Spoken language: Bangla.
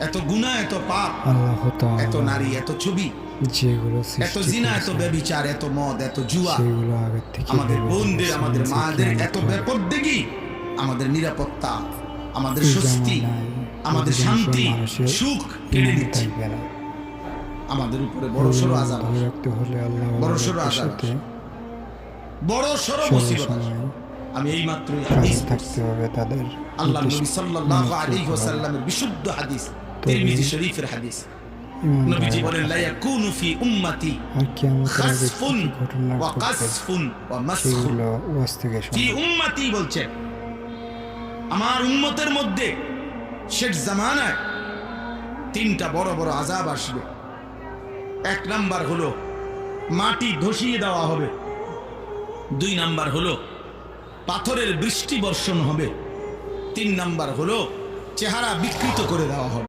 এত গুনাহ, এত পাপ, আল্লাহ এত নারী, এত ছবি, যেগুলো এত জিনা, এত ব্যভিচার, এত মদ, এত জুয়া, সেগুলো আগের থেকে আমাদের বোনদের, আমাদের মাদের এত বেপরদেগি, আমাদের নিরাপত্তা, আমাদের স্বস্তি, আমাদের শান্তি, সুখ কেড়ে নিচ্ছে। আমাদের উপরে বড়সড় আযাব রাখতে হলে আল্লাহ বড়সড় আযাব, বড়সড় মুসিবত। আমি এই মাত্রই হাদিস থাকতে হবে তাদের। আল্লাহ নবী সাল্লাল্লাহু আলাইহি ওয়াসাল্লামের বিশুদ্ধ হাদিস, তিরমিজি শরীফের হাদিস। নবীজি বলেন, লা ইয়াকুনু ফি উম্মতি খাসফুন ওয়া কাসফুন ওয়া মাসখুন। ফি উম্মতি বলছেন, আমার উম্মতের মধ্যে শেষ জামানায় তিনটা বড় বড় আযাব আসবে। এক নাম্বার হলো মাটি ধসিয়ে দেওয়া হবে, দুই নাম্বার হলো পাথরের বৃষ্টি বর্ষণ হবে, তিন নাম্বার হলো চেহারা বিকৃত করে দেওয়া হবে।